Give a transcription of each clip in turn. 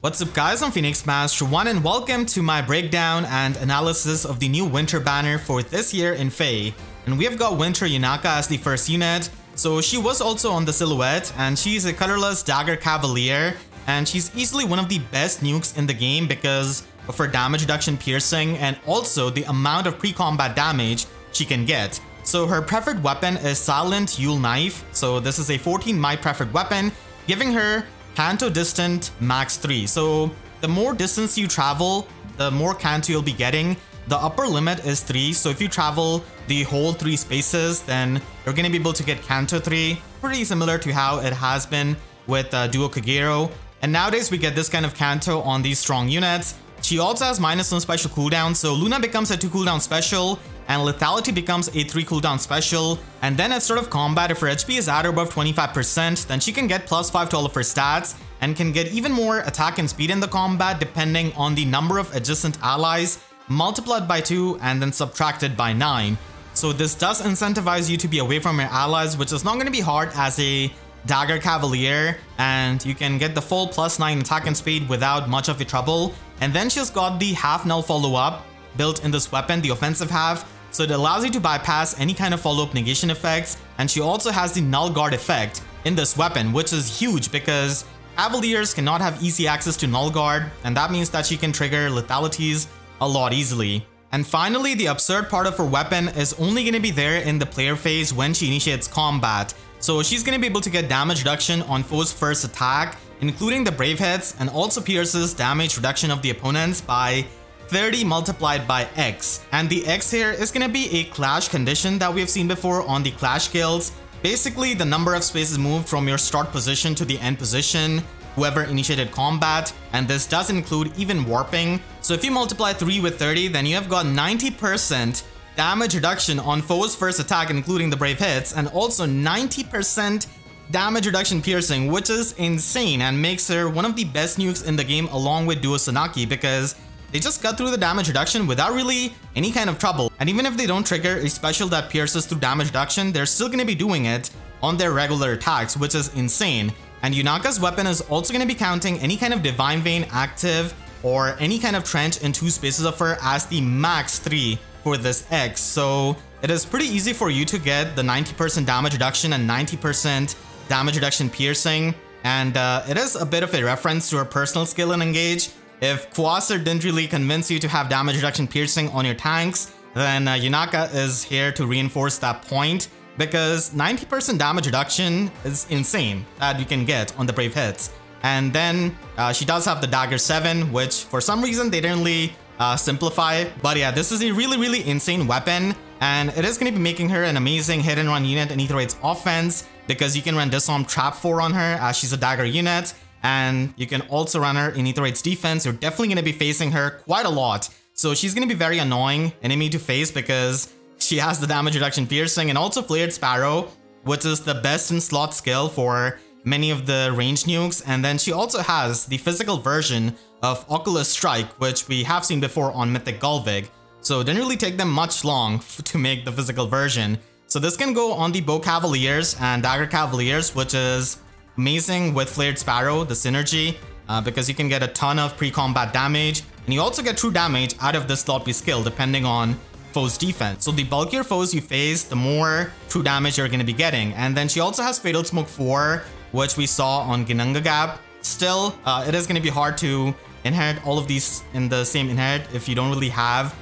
What's up guys, I'm Phoenix Master 1 and welcome to my breakdown and analysis of the new Winter banner for this year in FEH. And we have got Winter Yunaka as the first unit. So she was also on the silhouette and she's a colorless dagger cavalier and she's easily one of the best nukes in the game because of her damage reduction piercing and also the amount of pre-combat damage she can get. So her preferred weapon is Silent Yule Knife. So this is a 14 might preferred weapon, giving her Canto Distant Max 3. So the more distance you travel, the more Canto you'll be getting. The upper limit is 3. So if you travel the whole 3 spaces, then you're going to be able to get Canto 3. Pretty similar to how it has been with Duo Kagero. And nowadays we get this kind of Canto on these strong units. She also has -1 special cooldown. So Luna becomes a 2 cooldown special and Lethality becomes a 3 cooldown special. And then at start of combat, if her HP is at or above 25%, then she can get +5 to all of her stats and can get even more attack and speed in the combat depending on the number of adjacent allies, multiplied by 2 and then subtracted by 9. So this does incentivize you to be away from your allies, which is not going to be hard as a Dagger Cavalier, and you can get the full +9 attack and speed without much of a trouble. And then she's got the half null follow-up built in this weapon, the offensive half. So it allows you to bypass any kind of follow-up negation effects, and she also has the null guard effect in this weapon, which is huge because Cavaliers cannot have easy access to null guard, and that means that she can trigger lethalities a lot easily. And finally, the absurd part of her weapon is only going to be there in the player phase when she initiates combat. So she's going to be able to get damage reduction on foe's first attack, including the brave hits, and also pierces damage reduction of the opponents by 30 multiplied by X. And the X here is going to be a clash condition that we have seen before on the clash kills. Basically, the number of spaces moved from your start position to the end position, whoever initiated combat, and this does include even warping. So if you multiply 3 with 30, then you have got 90% damage reduction on foe's first attack, including the brave hits, and also 90% damage reduction piercing, which is insane and makes her one of the best nukes in the game along with Duo Sonaki because they just cut through the damage reduction without really any kind of trouble. And even if they don't trigger a special that pierces through damage reduction, they're still going to be doing it on their regular attacks, which is insane. And Yunaka's weapon is also going to be counting any kind of Divine Vein active or any kind of trench in 2 spaces of her as the max 3 for this X. So it is pretty easy for you to get the 90% damage reduction and 90% damage reduction piercing. And it is a bit of a reference to her personal skill in Engage. If Quasar didn't really convince you to have damage reduction piercing on your tanks, then Yunaka is here to reinforce that point because 90% damage reduction is insane that you can get on the brave hits. And then she does have the Dagger 7, which for some reason they didn't really simplify. But yeah, this is a really insane weapon, and it is going to be making her an amazing hit and run unit in Aether Raids offense because you can run Disarm Trap 4 on her as she's a dagger unit. And you can also run her in Aether Raids defense. You're definitely going to be facing her quite a lot. So she's going to be very annoying enemy to face because she has the damage reduction piercing and also Flared Sparrow, which is the best in slot skill for many of the ranged nukes. And then she also has the physical version of Oculus Strike, which we have seen before on Mythic Galvig. So it didn't really take them much long to make the physical version. So this can go on the Bow Cavaliers and Dagger Cavaliers, which is amazing with Flared Sparrow, the synergy, because you can get a ton of pre-combat damage, and you also get true damage out of this sloppy skill depending on foe's defense. So the bulkier foes you face, the more true damage you're going to be getting. And then she also has Fatal Smoke 4, which we saw on Ginunga Gap. Still, it is going to be hard to inherit all of these in the same inherit if you don't really have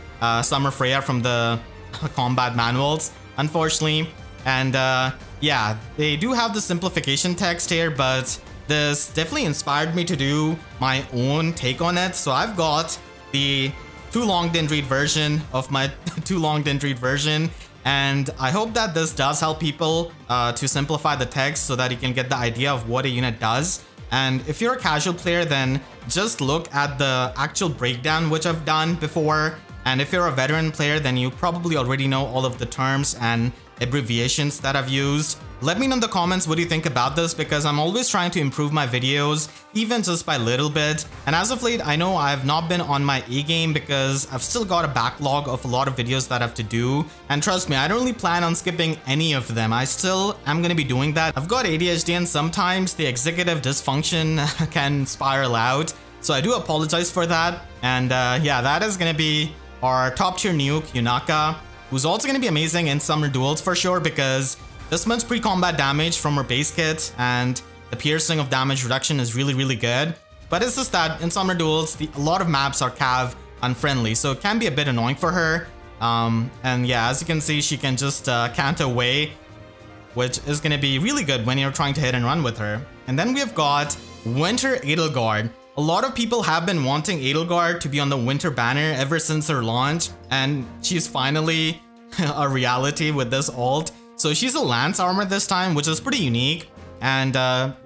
Summer Freya from the combat manuals, unfortunately. And yeah, they do have the simplification text here, but this definitely inspired me to do my own take on it. So I've got the Too Long Didn't Read version of my Too Long Didn't Read version, and I hope that this does help people to simplify the text so that you can get the idea of what a unit does. And if you're a casual player, then just look at the actual breakdown which I've done before. And if you're a veteran player, then you probably already know all of the terms and abbreviations that I've used. Let me know in the comments what you think about this because I'm always trying to improve my videos, even just by little bit. And as of late, I know I have not been on my A game because I've still got a backlog of a lot of videos that I have to do. And trust me, I don't really plan on skipping any of them. I still am going to be doing that. I've got ADHD and sometimes the executive dysfunction can spiral out. So I do apologize for that. And yeah, that is going to be our top tier nuke, Yunaka, who's also going to be amazing in summer duels for sure, because this much pre-combat damage from her base kit and the piercing of damage reduction is really, really good. But it's just that in summer duels, a lot of maps are cav unfriendly, so it can be a bit annoying for her. And yeah, as you can see, she can just canter away, which is going to be really good when you're trying to hit and run with her. And then we've got Winter Edelgard. A lot of people have been wanting Edelgard to be on the Winter banner ever since her launch, and she's finally a reality with this ult. So she's a Lance armor this time, which is pretty unique. And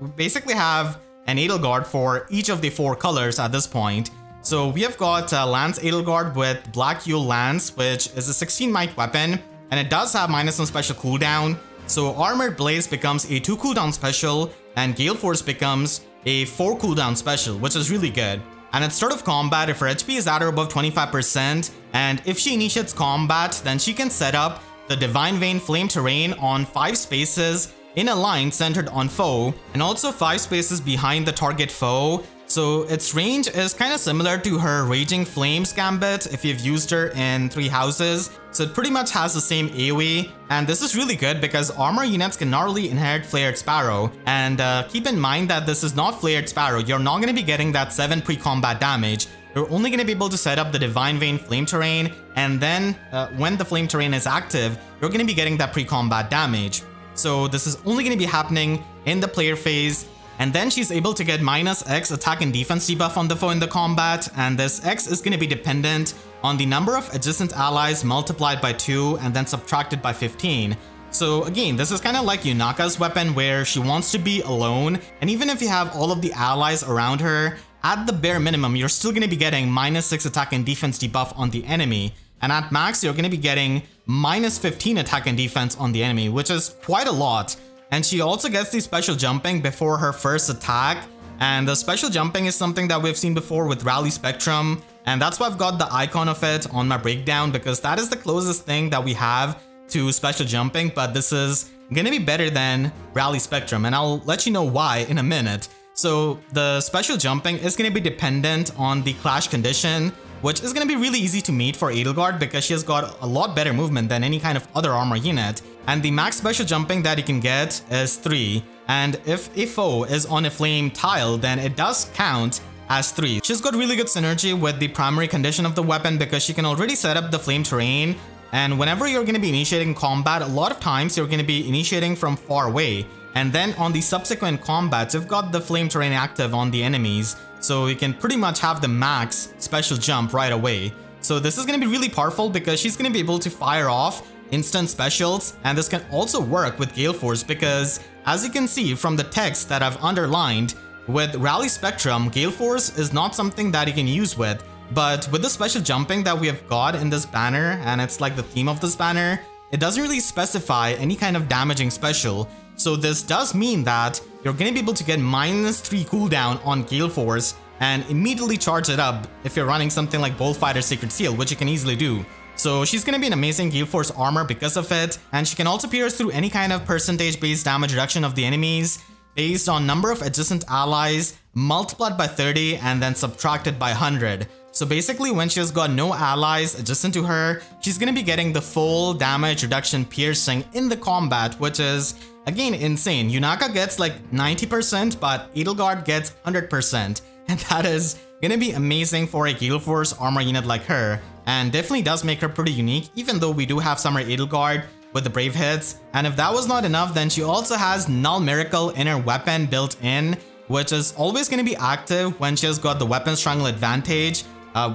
we basically have an Edelgard for each of the 4 colors at this point. So we have got Lance Edelgard with Black Yule Lance, which is a 16 might weapon, and it does have -1 special cooldown. So Armored Blaze becomes a 2 cooldown special, and Gale Force becomes a 4 cooldown special, which is really good. And at start of combat, if her HP is at or above 25%, and if she initiates combat, then she can set up the Divine Vein Flame Terrain on 5 spaces in a line centered on foe, and also 5 spaces behind the target foe. So its range is kind of similar to her Raging Flames Gambit if you've used her in 3 houses. So it pretty much has the same AoE, and this is really good because armor units can normally inherit Flared Sparrow. And keep in mind that this is not Flared Sparrow. You're not going to be getting that 7 pre-combat damage. You're only going to be able to set up the Divine Vein Flame Terrain, and then when the Flame Terrain is active, you're going to be getting that pre-combat damage. So this is only going to be happening in the player phase. And then she's able to get -X attack and defense debuff on the foe in the combat, and this X is going to be dependent on the number of adjacent allies multiplied by 2 and then subtracted by 15. So again, this is kind of like Yunaka's weapon where she wants to be alone, and even if you have all of the allies around her, at the bare minimum, you're still going to be getting -6 attack and defense debuff on the enemy. And at max, you're going to be getting -15 attack and defense on the enemy, which is quite a lot. And she also gets the special jumping before her first attack. And the special jumping is something that we've seen before with Rally Spectrum. And that's why I've got the icon of it on my breakdown, because that is the closest thing that we have to special jumping. But this is going to be better than Rally Spectrum, and I'll let you know why in a minute. So the special jumping is going to be dependent on the clash condition, which is going to be really easy to meet for Edelgard because she has got a lot better movement than any kind of other armor unit. And the max special jumping that you can get is 3. And if a foe is on a flame tile, then it does count as 3. She's got really good synergy with the primary condition of the weapon because she can already set up the flame terrain. And whenever you're going to be initiating combat, a lot of times you're going to be initiating from far away. And then on the subsequent combats, you've got the flame terrain active on the enemies. So you can pretty much have the max special jump right away. So this is going to be really powerful because she's going to be able to fire off instant specials, and this can also work with Gale Force because as you can see from the text that I've underlined, with Rally Spectrum, Gale Force is not something that you can use with, but with the special jumping that we have got in this banner, and it's like the theme of this banner, it doesn't really specify any kind of damaging special. So this does mean that you're going to be able to get -3 cooldown on Gale Force and immediately charge it up if you're running something like Bullfighter Sacred Seal, which you can easily do. So she's going to be an amazing Gale Force armor because of it, and she can also pierce through any kind of percentage-based damage reduction of the enemies based on number of adjacent allies multiplied by 30 and then subtracted by 100. So basically when she has got no allies adjacent to her, she's going to be getting the full damage reduction piercing in the combat, which is again insane. Yunaka gets like 90%, but Edelgard gets 100%. And that is going to be amazing for a Gale Force armor unit like her. And definitely does make her pretty unique, even though we do have Summer Edelgard with the Brave hits. And if that was not enough, then she also has Null Miracle Inner Weapon built in, which is always going to be active when she has got the Weapon Strangle advantage,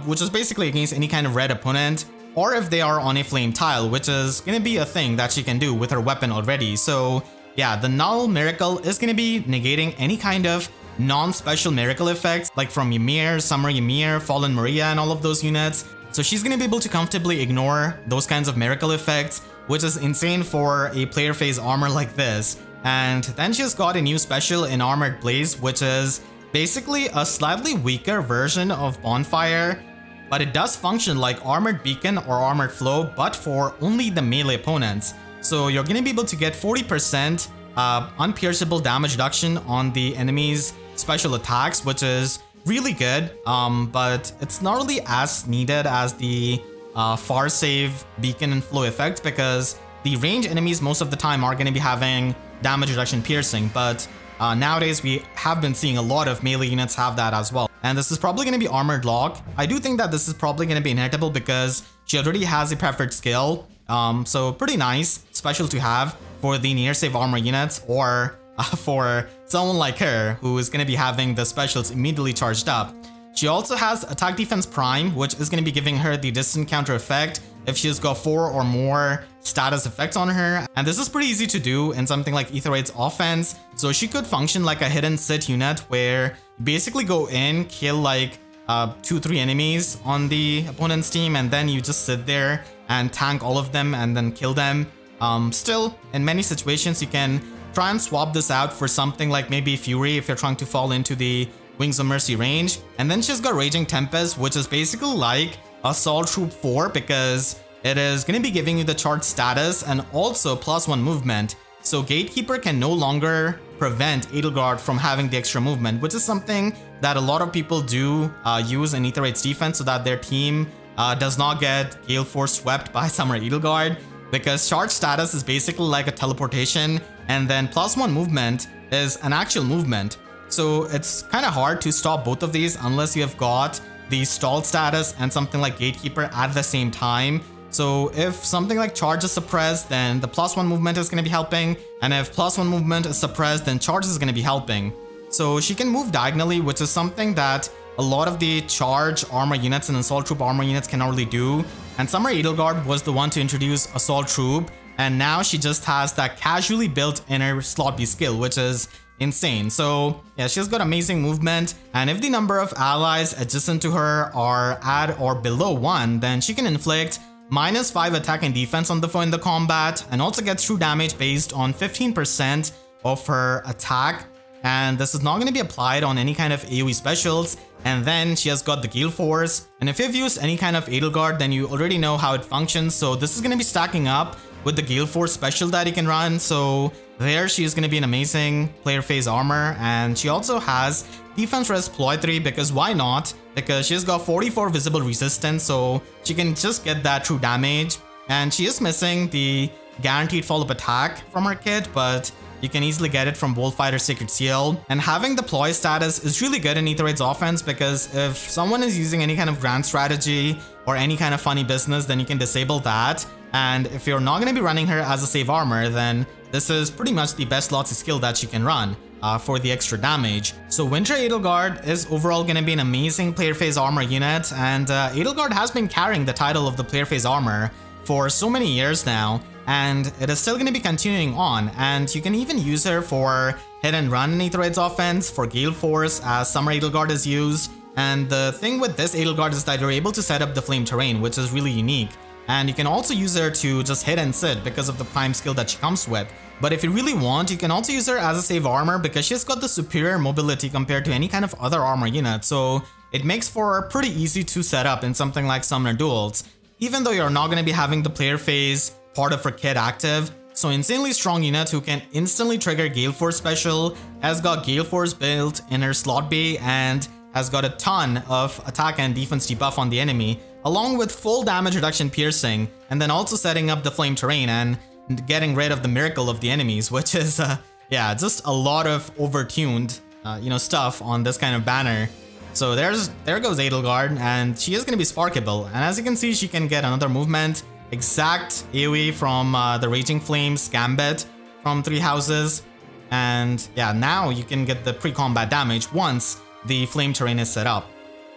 which is basically against any kind of red opponent, or if they are on a flame tile, which is going to be a thing that she can do with her weapon already. So yeah, the Null Miracle is going to be negating any kind of non-special miracle effects like from Ymir, Summer Ymir, Fallen Maria, and all of those units. So she's going to be able to comfortably ignore those kinds of miracle effects, which is insane for a player phase armor like this. And then she's got a new special in Armored Blaze, which is basically a slightly weaker version of Bonfire, but it does function like Armored Beacon or Armored Flow, but for only the melee opponents. So you're going to be able to get 40% unpierceable damage reduction on the enemy's special attacks, which is really good, but it's not really as needed as the far save beacon and flow effect, because the range enemies most of the time are going to be having damage reduction piercing, but nowadays we have been seeing a lot of melee units have that as well. And this is probably going to be armored lock. I do think that this is probably going to be inhittable because she already has a preferred skill. So pretty nice special to have for the near save armor units, or for someone like her who is going to be having the specials immediately charged up. She also has attack defense prime, which is going to be giving her the distant counter effect if she's got 4 or more status effects on her. And this is pretty easy to do in something like Aether Raids offense. So she could function like a hidden sit unit where you basically go in, kill like 2-3 enemies on the opponent's team, and then you just sit there and tank all of them and then kill them. Still, in many situations, you can try and swap this out for something like maybe Fury if you're trying to fall into the Wings of Mercy range. And then she's got Raging Tempest, which is basically like Assault Troop 4 because it is going to be giving you the charge status and also +1 movement. So Gatekeeper can no longer prevent Edelgard from having the extra movement, which is something that a lot of people do use in Aether Raids defense so that their team does not get Gale Force swept by Summer Edelgard, because charge status is basically like a teleportation, and then +1 movement is an actual movement. So it's kind of hard to stop both of these unless you have got the stall status and something like Gatekeeper at the same time. So if something like charge is suppressed, then the +1 movement is going to be helping, and if +1 movement is suppressed, then charge is going to be helping. So she can move diagonally, which is something that a lot of the charge armor units and assault troop armor units cannot really do. And Summer Edelgard was the one to introduce assault troop, and now she just has that casually built inner slot B skill, which is insane. So yeah, she's got amazing movement, and if the number of allies adjacent to her are at or below 1, then she can inflict -5 attack and defense on the foe in the combat, and also gets true damage based on 15% of her attack. And this is not going to be applied on any kind of AoE specials. And then she has got the Gale Force, and if you've used any kind of Edelgard, then you already know how it functions. So this is going to be stacking up with the Gale Force special that you can run. So there she is going to be an amazing player phase armor, and she also has defense res ploy 3 because why not? Because she's got 44 visible resistance, so she can just get that true damage. And she is missing the guaranteed follow-up attack from her kit, but you can easily get it from Bullfighter Sacred Seal. And having the ploy status is really good in Aether Raids offense, because if someone is using any kind of grand strategy or any kind of funny business, then you can disable that. And if you're not going to be running her as a save armor, then this is pretty much the best Lotsie skill that she can run for the extra damage. So Winter Edelgard is overall going to be an amazing player phase armor unit, and Edelgard has been carrying the title of the player phase armor for so many years now, and it is still going to be continuing on. And you can even use her for hit and run in Aether Raids offense, for Gale Force as Summer Edelgard is used. And the thing with this Edelgard is that you're able to set up the flame terrain, which is really unique. And you can also use her to just hit and sit because of the prime skill that she comes with. But if you really want, you can also use her as a save armor because she's got the superior mobility compared to any kind of other armor unit. So it makes for pretty easy to set up in something like Summoner Duels, even though you're not going to be having the player phase part of her kit active. So insanely strong unit who can instantly trigger Gale Force special, has got Gale Force built in her slot bay, and has got a ton of attack and defense debuff on the enemy, along with full damage reduction piercing, and then also setting up the flame terrain and getting rid of the miracle of the enemies, which is yeah, just a lot of overtuned stuff on this kind of banner. So there goes Edelgard, and she is going to be sparkable, and as you can see, she can get another movement, exact AoE from the Raging Flames Gambit from 3 houses, and yeah, now you can get the pre-combat damage once the flame terrain is set up.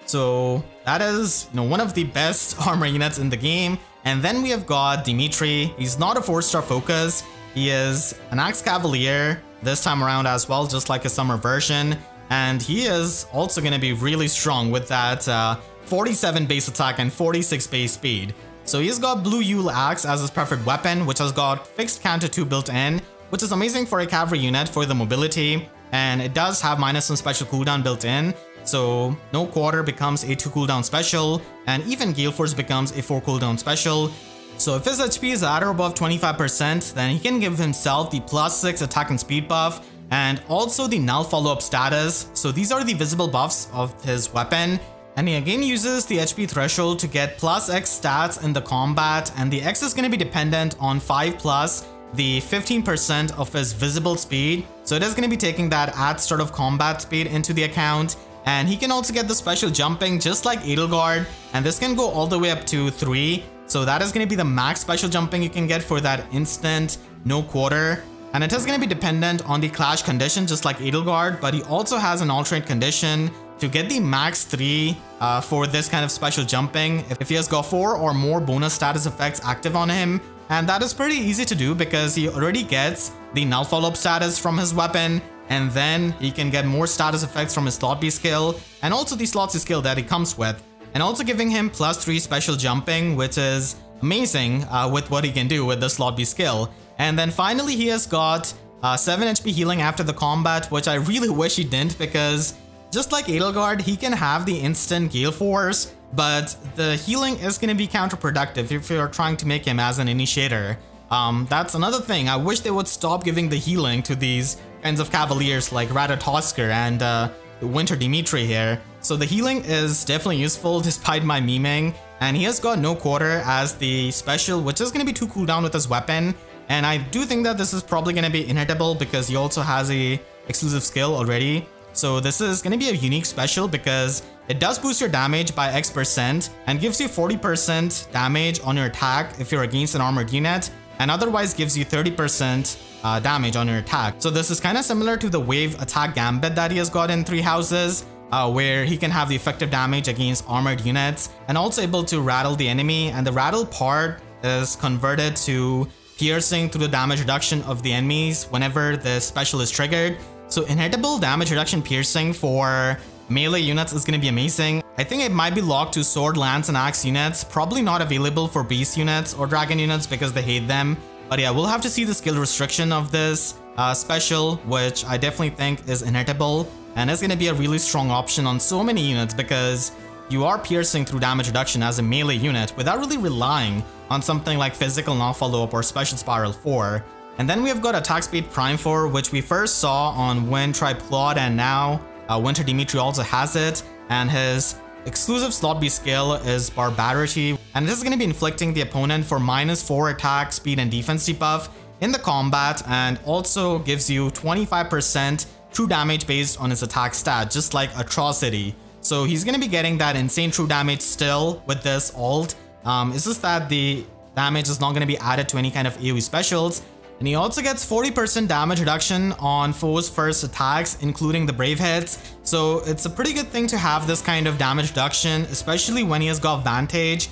So that is one of the best armor units in the game. And then we have got Dimitri. He's not a 4-star focus, he is an Axe Cavalier this time around as well, just like a summer version, and he is also going to be really strong with that 47 base attack and 46 base speed. So he's got Blue Yule Axe as his preferred weapon, which has got fixed counter 2 built in, which is amazing for a cavalry unit for the mobility, and it does have -1 special cooldown built in. So no quarter becomes a 2 cooldown special, and even Gale Force becomes a 4 cooldown special. So if his HP is at or above 25%, then he can give himself the +6 attack and speed buff, and also the null follow-up status. So these are the visible buffs of his weapon. And he again uses the HP threshold to get plus X stats in the combat, and the X is going to be dependent on 5 plus the 15% of his visible speed. So it is going to be taking that at start of combat speed into the account. And he can also get the special jumping just like Edelgard, and this can go all the way up to 3. So that is going to be the max special jumping you can get for that instant, no quarter. And it is going to be dependent on the clash condition just like Edelgard, but he also has an alternate condition to get the max 3 for this kind of special jumping if he has got 4 or more bonus status effects active on him. And that is pretty easy to do because he already gets the null follow-up status from his weapon, and then he can get more status effects from his slot B skill and also the slot C skill that he comes with, and also giving him plus 3 special jumping, which is amazing with what he can do with the slot B skill. And then finally he has got 7 HP healing after the combat, which I really wish he didn't, because just like Edelgard, he can have the instant Gale Force, but the healing is going to be counterproductive if you're trying to make him as an initiator. That's another thing. I wish they would stop giving the healing to these kinds of cavaliers like Ratatoskr and Winter Dimitri here. So the healing is definitely useful despite my memeing, and he has got no quarter as the special, which is going to be 2 cooldown with his weapon. And I do think that this is probably going to be inhittable because he also has a exclusive skill already. So this is going to be a unique special because it does boost your damage by X% and gives you 40% damage on your attack if you're against an armored unit, and otherwise gives you 30% damage on your attack. So this is kind of similar to the wave attack gambit that he has got in 3 houses, where he can have the effective damage against armored units and also able to rattle the enemy, and the rattle part is converted to piercing through the damage reduction of the enemies whenever the special is triggered. So inhittable damage reduction piercing for melee units is going to be amazing. I think it might be locked to sword, lance, and axe units, probably not available for beast units or dragon units because they hate them. But yeah, we'll have to see the skill restriction of this special, which I definitely think is inhittable, and it's going to be a really strong option on so many units because you are piercing through damage reduction as a melee unit without really relying on something like physical null follow-up or special spiral 4. And then we have got attack speed prime 4, which we first saw on when tried Claude, and now Winter Dimitri also has it, and his exclusive slot B skill is Barbarity, and this is going to be inflicting the opponent for -4 attack, speed, and defense debuff in the combat, and also gives you 25% true damage based on his attack stat, just like Atrocity. So he's going to be getting that insane true damage still with this ult. It's just that the damage is not going to be added to any kind of AoE specials. And he also gets 40% damage reduction on foes' first attacks, including the brave hits. So it's a pretty good thing to have this kind of damage reduction, especially when he has got Vantage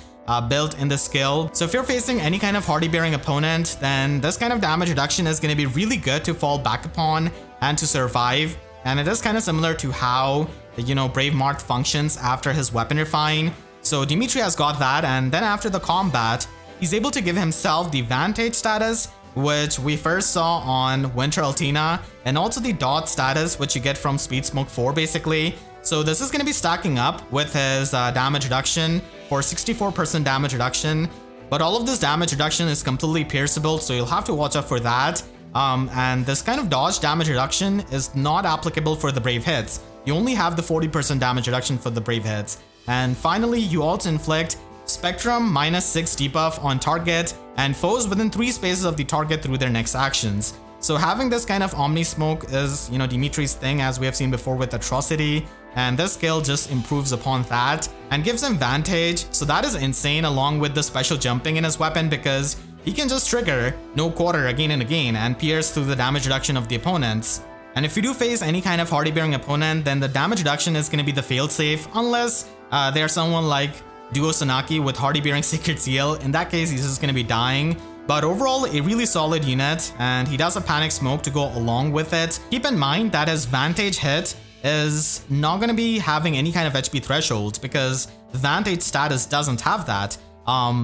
built in the skill. So if you're facing any kind of hardy-bearing opponent, then this kind of damage reduction is going to be really good to fall back upon and to survive. And it is kind of similar to how, you know, Brave Mark functions after his weapon refine. So Dimitri has got that, and then after the combat, he's able to give himself the Vantage status, which we first saw on Winter Altina, and also the dot status, which you get from Speed Smoke 4 basically. So this is going to be stacking up with his damage reduction for 64% damage reduction, but all of this damage reduction is completely pierceable, so you'll have to watch out for that. And this kind of dodge damage reduction is not applicable for the brave hits. You only have the 40% damage reduction for the brave hits. And finally, you also inflict Spectrum -6 debuff on target and foes within 3 spaces of the target through their next actions. So having this kind of Omni Smoke is, you know, Dimitri's thing, as we have seen before with Atrocity, and this skill just improves upon that and gives him Vantage. So that is insane, along with the special jumping in his weapon, because he can just trigger no quarter again and again and pierce through the damage reduction of the opponents. And if you do face any kind of hardy-bearing opponent, then the damage reduction is going to be the failsafe, unless there's someone like Duo Sanaki with hardy-bearing Secret Seal. In that case, he's just going to be dying. But overall, a really solid unit, and he does a Panic Smoke to go along with it. Keep in mind that his Vantage hit is not going to be having any kind of HP threshold, because the Vantage status doesn't have that.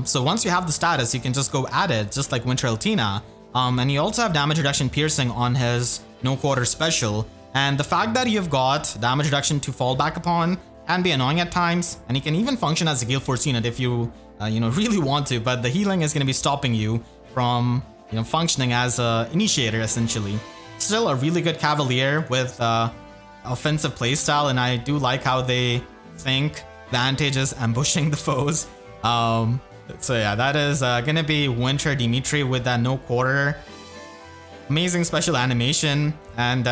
So once you have the status, you can just go at it, just like Winter Altina. And you also have damage reduction piercing on his no quarter special. And the fact that you've got damage reduction to fall back upon can be annoying at times, and he can even function as a Gale Force unit if you, really want to, but the healing is going to be stopping you from, functioning as an initiator, essentially. still a really good Cavalier with offensive playstyle, and I do like how they think Vantage is ambushing the foes. So yeah, that is gonna be Winter Dimitri with that no quarter. Amazing special animation, and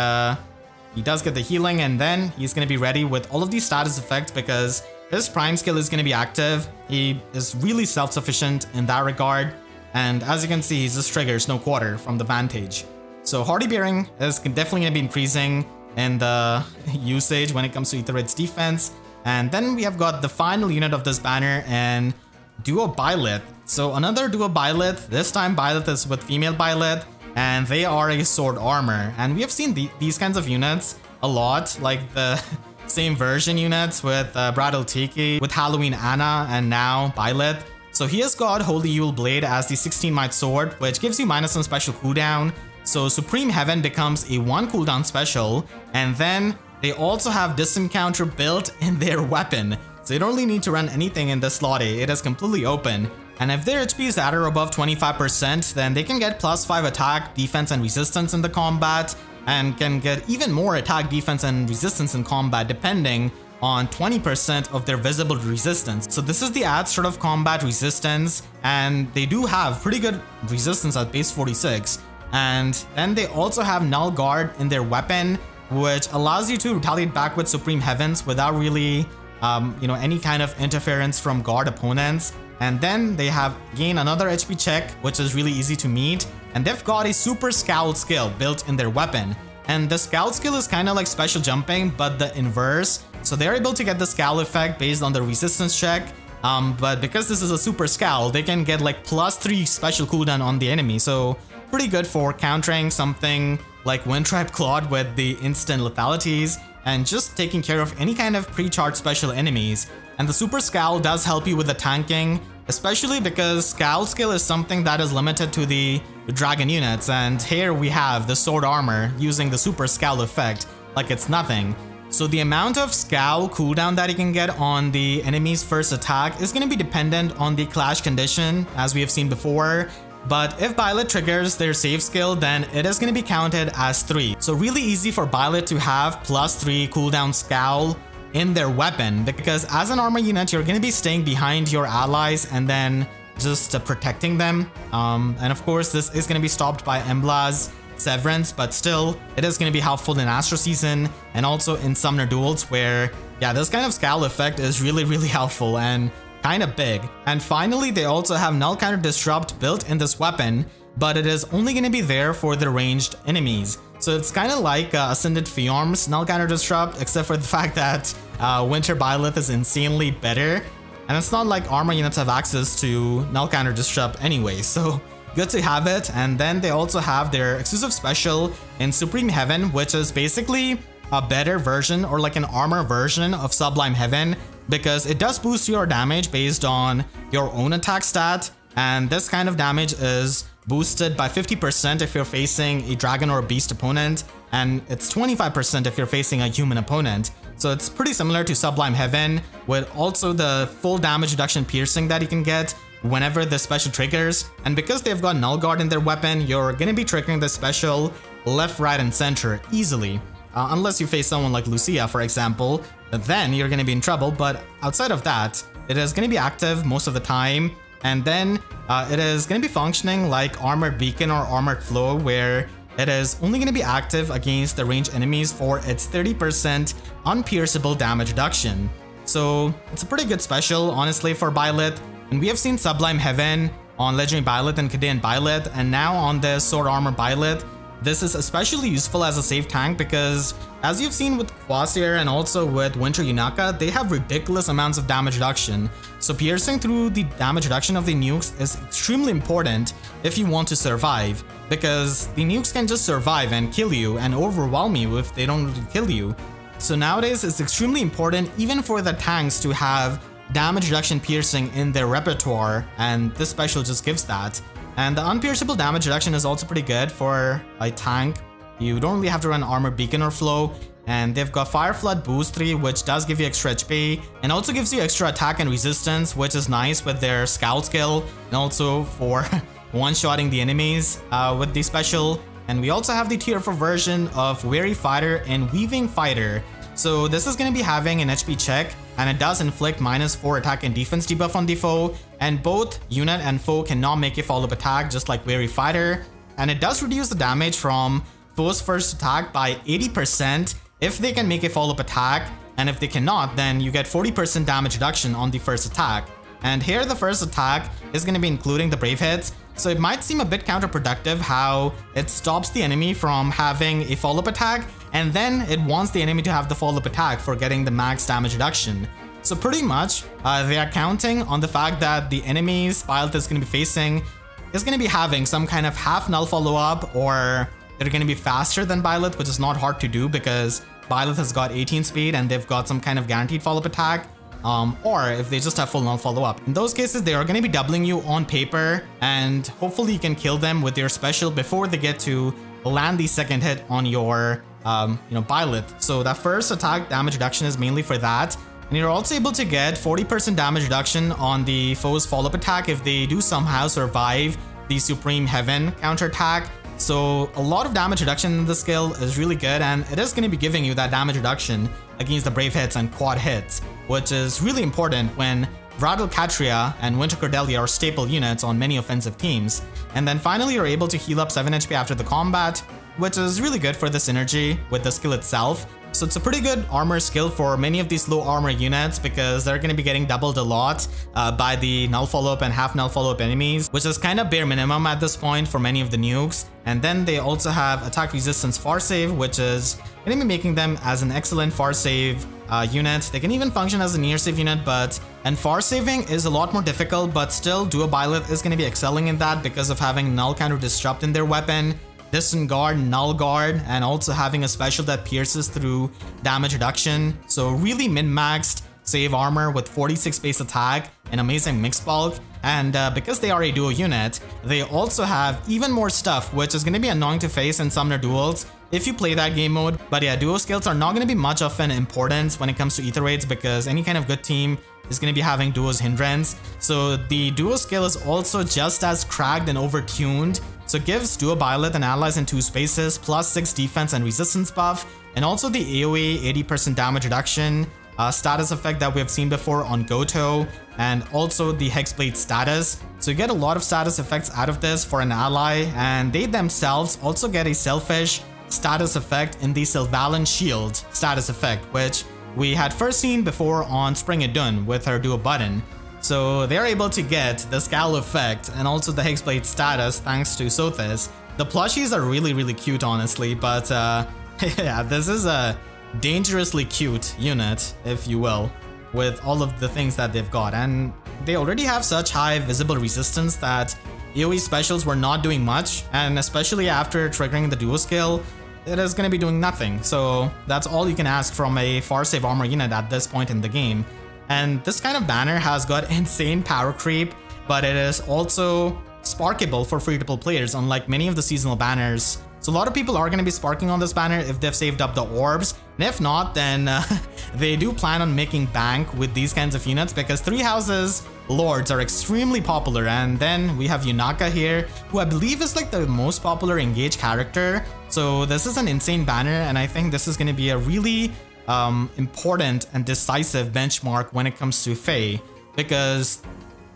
he does get the healing, and then he's gonna be ready with all of these status effects because his prime skill is gonna be active. He is really self-sufficient in that regard, and as you can see, he just triggers no quarter from the Vantage. So Hardy Bearing is definitely gonna be increasing in the usage when it comes to Aether Raids defense. And then we have got the final unit of this banner and Duo Byleth. So another Duo Byleth, this time Byleth is with female Byleth, and they are a sword armor. And we have seen these kinds of units a lot, like the same version units with Bradle Tiki, with Halloween Anna, and now Byleth. So he has got Holy Yule Blade as the 16 might sword, which gives you minus on special cooldown. So Supreme Heaven becomes a 1 cooldown special, and then they also have Distant Counter built in their weapon. So you don't really need to run anything in this slot A, it is completely open. And if their HP is at or above 25%, then they can get +5 attack, defense, and resistance in the combat, and can get even more attack, defense, and resistance in combat depending on 20% of their visible resistance. So this is the add sort of combat resistance, and they do have pretty good resistance at base 46. And then they also have Null Guard in their weapon, which allows you to retaliate back with Supreme Heavens without really, any kind of interference from guard opponents. And then they have again another HP check, which is really easy to meet. And they've got a Super Scowl skill built in their weapon. And the Scowl skill is kind of like special jumping, but the inverse. So they're able to get the Scowl effect based on the resistance check. But because this is a Super Scowl, they can get like +3 special cooldown on the enemy. So pretty good for countering something like Wind-Tribe Claude with the instant lethalities, and just taking care of any kind of pre-charged special enemies. And the Super Scowl does help you with the tanking, especially because Scowl skill is something that is limited to the dragon units, and here we have the sword armor using the Super Scowl effect like it's nothing. So the amount of Scowl cooldown that you can get on the enemy's first attack is going to be dependent on the clash condition, as we have seen before. But if Byleth triggers their save skill, then it is going to be counted as 3. So really easy for Byleth to have +3 cooldown Scowl in their weapon, because as an armor unit, you're going to be staying behind your allies and then just protecting them. And of course, this is going to be stopped by Embla's Severance, but still, it is going to be helpful in Astro Season and also in Summoner Duels, where, yeah, this kind of Scowl effect is really helpful and kind of big. And finally, they also have Null Counter Disrupt built in this weapon, but it is only going to be there for the ranged enemies. So it's kind of like Ascended Fiorm's Null Counter Disrupt, except for the fact that Winter Byleth is insanely better. And it's not like armor units have access to Null Counter Disrupt anyway, so good to have it. And then they also have their exclusive special in Supreme Heaven, which is basically a better version or like an armor version of Sublime Heaven, because it does boost your damage based on your own attack stat, and this kind of damage is boosted by 50% if you're facing a dragon or a beast opponent, and it's 25% if you're facing a human opponent. So it's pretty similar to Sublime Heaven, with also the full damage reduction piercing that you can get whenever the special triggers. And because they've got Null Guard in their weapon, you're gonna be triggering the special left, right, and center easily. Unless you face someone like Lucia, for example, then you're going to be in trouble. But outside of that, it is going to be active most of the time. And then it is going to be functioning like Armored Beacon or Armored Flow, where it is only going to be active against the ranged enemies for its 30% unpierceable damage reduction. So it's a pretty good special, honestly, for Byleth. And we have seen Sublime Heaven on Legendary Byleth and Kadean Byleth, and now on the Sword Armor Byleth. This is especially useful as a safe tank because, as you've seen with Quasir and also with Winter Yunaka, they have ridiculous amounts of damage reduction. So piercing through the damage reduction of the nukes is extremely important if you want to survive, because the nukes can just survive and kill you and overwhelm you if they don't really kill you. So nowadays it's extremely important even for the tanks to have damage reduction piercing in their repertoire, and this special just gives that. And the unpierceable damage reduction is also pretty good for a tank. You don't really have to run Armor Beacon or Flow, and they've got Fire Flood Boost 3, which does give you extra HP, and also gives you extra attack and resistance, which is nice with their Scowl skill, and also for one-shotting the enemies with the special. And we also have the tier 4 version of Weary Fighter and Weaving Fighter. So this is going to be having an HP check, and it does inflict -4 attack and defense debuff on the foe, and both unit and foe cannot make a follow-up attack just like Weary Fighter, and it does reduce the damage from foe's first attack by 80% if they can make a follow-up attack, and if they cannot, then you get 40% damage reduction on the first attack. And here the first attack is going to be including the brave hits, so it might seem a bit counterproductive how it stops the enemy from having a follow-up attack, and then it wants the enemy to have the follow-up attack for getting the max damage reduction. So pretty much, they are counting on the fact that the enemies Byleth is going to be facing is going to be having some kind of half null follow-up, or they're going to be faster than Byleth, which is not hard to do because Byleth has got 18 speed and they've got some kind of guaranteed follow-up attack. Or if they just have full null follow-up. In those cases, they are going to be doubling you on paper, and hopefully you can kill them with your special before they get to land the second hit on your, Byleth. So that first attack damage reduction is mainly for that. And you're also able to get 40% damage reduction on the foe's follow-up attack if they do somehow survive the Supreme Heaven counterattack. So a lot of damage reduction in the skill is really good, and it is going to be giving you that damage reduction against the brave hits and quad hits, which is really important when Vradil Katria and Winter Cordelia are staple units on many offensive teams. And then finally you're able to heal up 7 HP after the combat, which is really good for the synergy with the skill itself. So it's a pretty good armor skill for many of these low armor units because they're going to be getting doubled a lot by the null follow-up and half null follow-up enemies, which is kind of bare minimum at this point for many of the nukes. And then they also have attack resistance far save, which is going to be making them as an excellent far save unit. They can even function as a near save unit, and far saving is a lot more difficult, but still Duo Byleth is going to be excelling in that because of having null counter disrupt in their weapon, distant guard, null guard, and also having a special that pierces through damage reduction. So really min-maxed save armor with 46 base attack and amazing mix bulk. And because they are a duo unit, they also have even more stuff, which is going to be annoying to face in Summoner Duels if you play that game mode. But yeah, duo skills are not going to be much of an importance when it comes to Aether Raids because any kind of good team is going to be having duo's hindrance. So the duo skill is also just as cracked and overtuned. So it gives Duo Byleth and allies in 2 spaces plus 6 defense and resistance buff, and also the AoE 80% damage reduction status effect that we have seen before on Goto, and also the Hexblade status. So you get a lot of status effects out of this for an ally, and they themselves also get a selfish status effect in the Sylvalan Shield status effect, which we had first seen before on Spring Idun with her duo button. So they're able to get the Scal effect and also the Hexblade status thanks to Sothis. The plushies are really cute, honestly, but yeah, this is a dangerously cute unit, if you will, with all of the things that they've got. And they already have such high visible resistance that AoE specials were not doing much, and especially after triggering the duo skill, it is going to be doing nothing. So that's all you can ask from a far save armor unit at this point in the game. And this kind of banner has got insane power creep, but it is also sparkable for free-to-play players, unlike many of the seasonal banners. So a lot of people are going to be sparking on this banner if they've saved up the orbs, and if not, then they do plan on making bank with these kinds of units because 3 houses lords are extremely popular. And then we have Yunaka here, who I believe is like the most popular engaged character. So this is an insane banner, and I think this is going to be a really important and decisive benchmark when it comes to FEH, because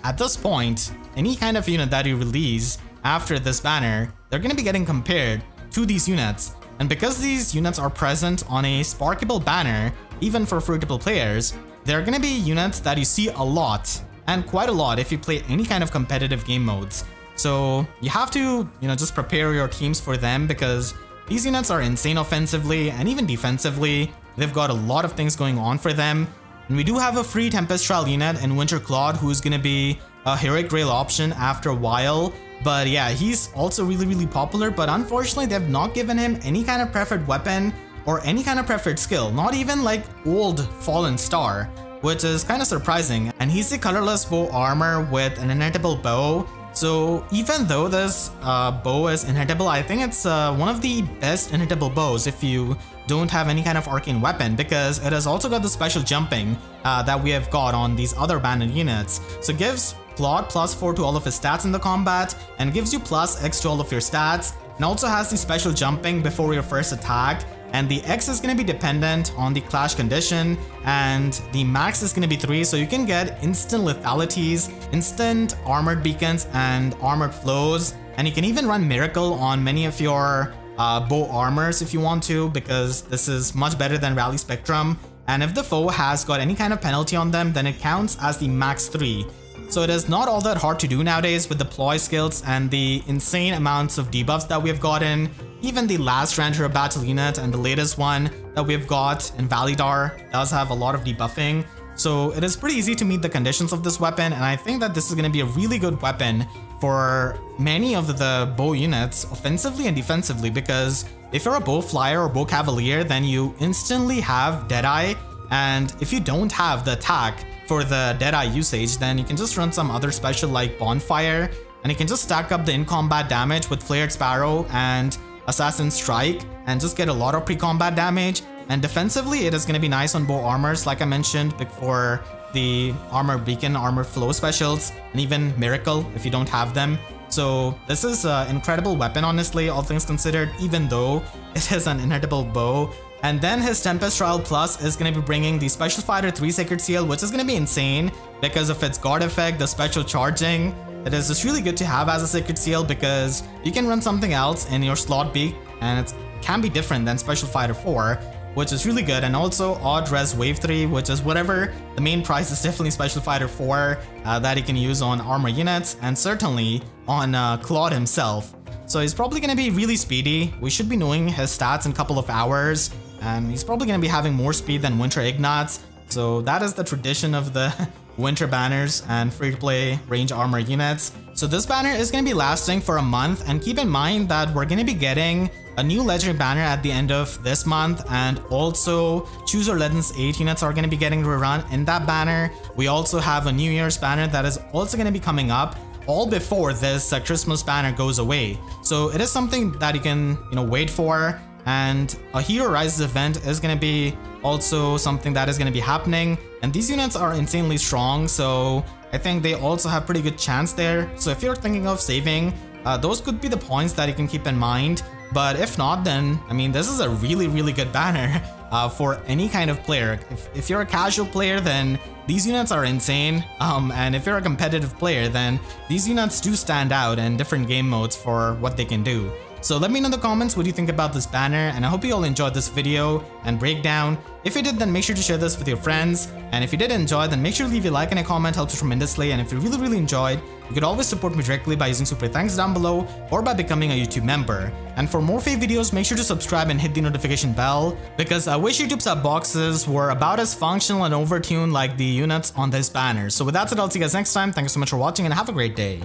at this point, any kind of unit that you release after this banner, they're going to be getting compared to these units. And because these units are present on a sparkable banner, even for free-to-play players, they're going to be units that you see a lot, and quite a lot if you play any kind of competitive game modes. So you have to, just prepare your teams for them, because these units are insane offensively and even defensively. They've got a lot of things going on for them. And we do have a free Tempest Trial unit in Winter Claude, who's going to be a Heroic Grail option after a while. But yeah, he's also really popular, but unfortunately they've not given him any kind of preferred weapon or any kind of preferred skill, not even like old Fallen Star, which is kind of surprising. And he's the colorless bow armor with an inhittable bow. So even though this bow is inhittable, I think it's one of the best inhittable bows if you don't have any kind of arcane weapon, because it has also got the special jumping that we have got on these other banded units. So it gives Claude +4 to all of his stats in the combat, and gives you +X to all of your stats and also has the special jumping before your first attack. And the X is going to be dependent on the clash condition, and the max is going to be 3, so you can get instant lethalities, instant armored beacons, and armored flows. And you can even run Miracle on many of your bow armors if you want to, because this is much better than Rally Spectrum. And if the foe has got any kind of penalty on them, then it counts as the max 3. So it is not all that hard to do nowadays with the ploy skills and the insane amounts of debuffs that we have gotten. Even the last Ran Hero Battle unit and the latest one that we've got in Validar does have a lot of debuffing. So it is pretty easy to meet the conditions of this weapon, and I think that this is going to be a really good weapon for many of the bow units, offensively and defensively, because if you're a bow flyer or bow cavalier, then you instantly have Deadeye, and if you don't have the attack for the Deadeye usage, then you can just run some other special like Bonfire, and you can just stack up the in-combat damage with Flared Sparrow and Assassin Strike and just get a lot of pre-combat damage. And defensively, it is going to be nice on bow armors, like I mentioned before, the armor beacon, armor flow specials, and even Miracle if you don't have them. So this is an incredible weapon, honestly, all things considered, even though it is an inhittable bow. And then his Tempest Trial Plus is going to be bringing the Special Fighter 3 Sacred Seal, which is going to be insane because of its guard effect, the special charging. It is just really good to have as a Sacred Seal because you can run something else in your slot beak, and it can be different than Special Fighter 4, which is really good. And also Odd Res Wave 3, which is whatever. The main price is definitely Special Fighter 4 that you can use on armor units, and certainly on Claude himself. So he's probably going to be really speedy. We should be knowing his stats in a couple of hours, and he's probably going to be having more speed than Winter Ignats. So that is the tradition of the winter banners and free-to-play range armor units. So this banner is going to be lasting for a month, and keep in mind that we're going to be getting a new legendary banner at the end of this month, and also Choose Your Legends 8 units are going to be getting rerun in that banner. We also have a New Year's banner that is also going to be coming up all before this Christmas banner goes away. So it is something that you can, wait for. And a Hero Rises event is going to be also something that is going to be happening. And these units are insanely strong, so I think they also have pretty good chance there. So if you're thinking of saving, those could be the points that you can keep in mind. But if not, then, I mean, this is a really, really good banner for any kind of player. If you're a casual player, then these units are insane. And if you're a competitive player, then these units do stand out in different game modes for what they can do. So let me know in the comments what you think about this banner, and I hope you all enjoyed this video and breakdown. If you did, then make sure to share this with your friends, and if you did enjoy, then make sure to leave a like and a comment, helps you tremendously. And if you really, really enjoyed, you could always support me directly by using super thanks down below or by becoming a YouTube member. And for more FEH videos, make sure to subscribe and hit the notification bell, because I wish YouTube sub boxes were about as functional and overtuned like the units on this banner. So with that said, I'll see you guys next time. Thank you so much for watching and have a great day.